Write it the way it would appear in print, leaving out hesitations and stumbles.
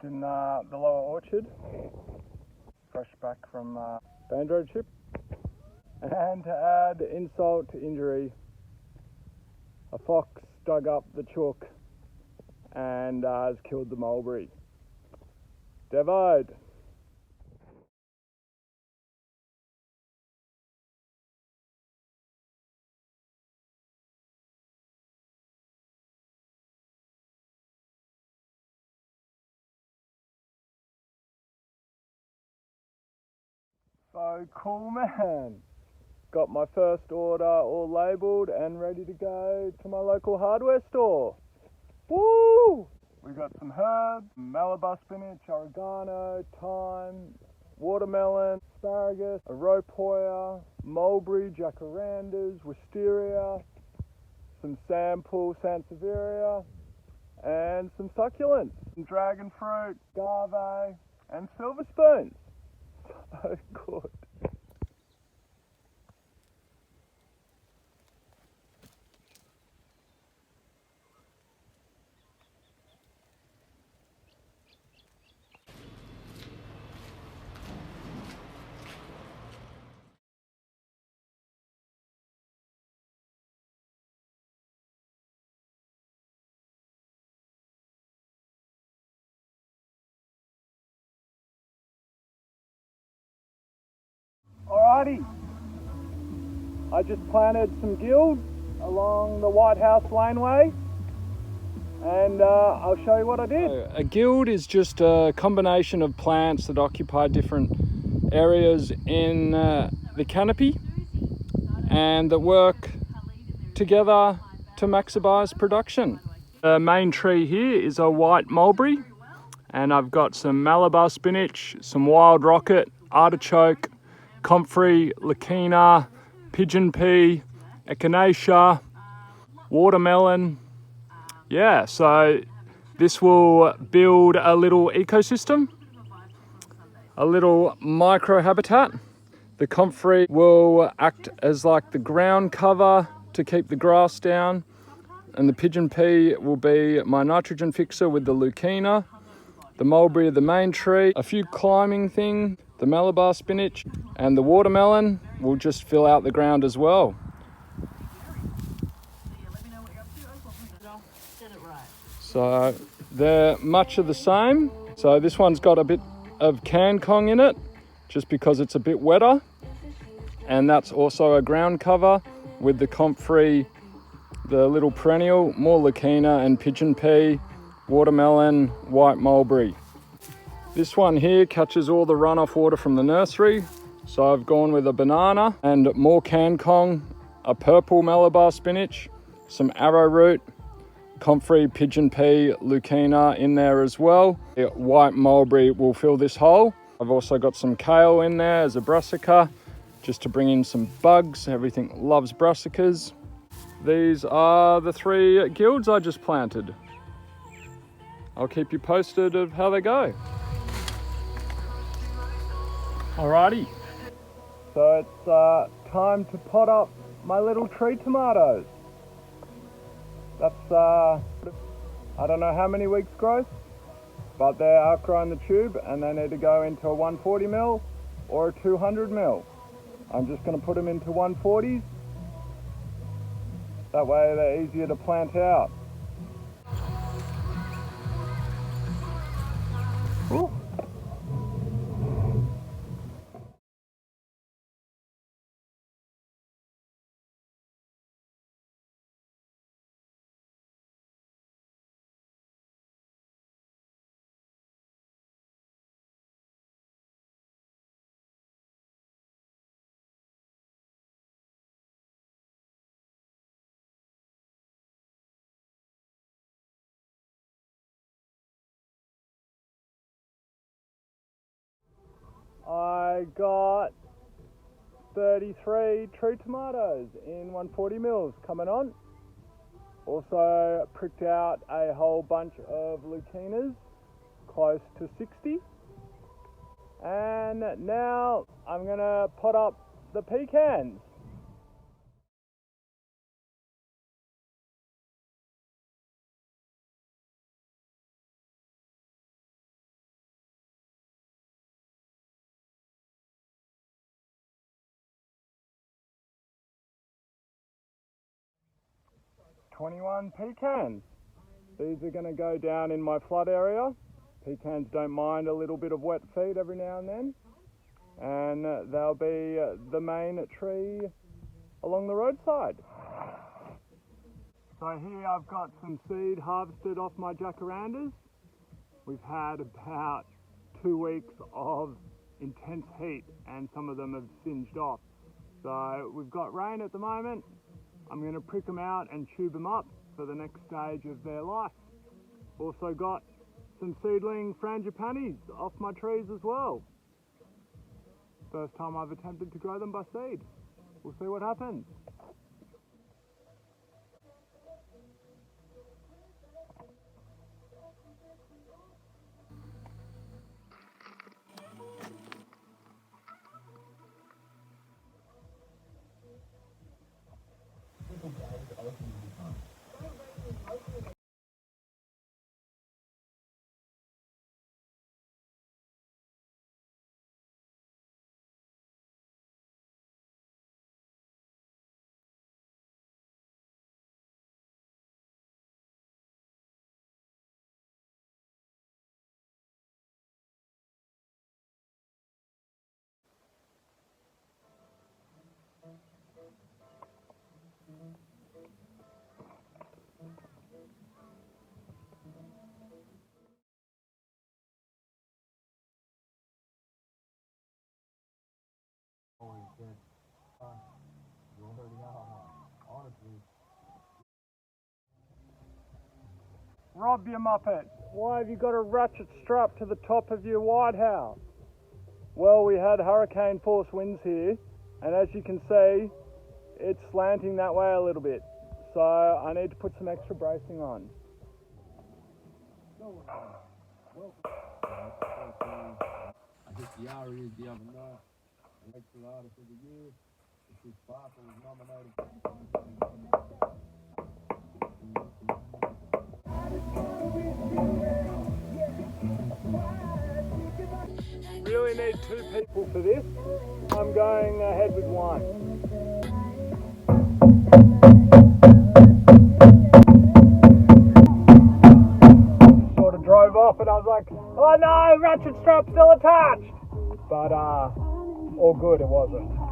in the lower orchard, fresh back from banjo trip. And to add insult to injury, a fox dug up the chook and has killed the mulberry. Devoed. So cool, man. Got my first order all labelled and ready to go to my local hardware store. Woo! We got some herbs, Malabar spinach, oregano, thyme, watermelon, asparagus, aropoia, mulberry, jacarandas, wisteria, some sample sansevieria, and some succulents, some dragon fruit, agave, and silver spoons. So good. Alrighty, I just planted some guild along the White House laneway, and I'll show you what I did. A guild is just a combination of plants that occupy different areas in the canopy and that work together to maximize production. The main tree here is a white mulberry, and I've got some Malabar spinach, some wild rocket, artichoke, comfrey, leucaena, pigeon pea, echinacea, watermelon. Yeah, so this will build a little ecosystem, a little microhabitat. The comfrey will act as like the ground cover to keep the grass down, and the pigeon pea will be my nitrogen fixer with the leucaena. The mulberry, the main tree, a few climbing things, the Malabar spinach, and the watermelon will just fill out the ground as well. So they're much of the same. So this one's got a bit of Kangkong in it, just because it's a bit wetter. And that's also a ground cover with the comfrey, the little perennial, more leucaena and pigeon pea, watermelon, white mulberry. This one here catches all the runoff water from the nursery, so I've gone with a banana and more Kangkong, a purple Malabar spinach, some arrowroot, comfrey, pigeon pea, leucaena in there as well. The white mulberry will fill this hole. I've also got some kale in there as a brassica, just to bring in some bugs. Everything loves brassicas. These are the 3 guilds I just planted. I'll keep you posted of how they go. Alrighty. So it's time to pot up my little tree tomatoes. That's, I don't know how many weeks growth, but they're outgrowing the tube and they need to go into a 140mm or a 200mm. I'm just going to put them into 140s. That way they're easier to plant out. Ooh. I got 33 true tomatoes in 140mm coming on. Also pricked out a whole bunch of leucaenas, close to 60. And now I'm gonna pot up the pecans. 21 pecans. These are going to go down in my flood area. Pecans don't mind a little bit of wet feed every now and then. And they'll be the main tree along the roadside. So here I've got some seed harvested off my jacarandas. We've had about 2 weeks of intense heat and some of them have singed off. So we've got rain at the moment. I'm going to prick them out and tube them up for the next stage of their life. Also got some seedling frangipanis off my trees as well. First time I've attempted to grow them by seed. We'll see what happens. Rob, you muppet, why have you got a ratchet strap to the top of your white house? Well, we had hurricane force winds here, and as you can see, it's slanting that way a little bit. So I need to put some extra bracing on. I hit the Aries the other night. Electoral artist of the year. This is Sparkle was nominated. Really need 2 people for this. I'm going ahead with 1. Sort of drove off and I was like, oh no, ratchet strap still attached. But all good, it wasn't.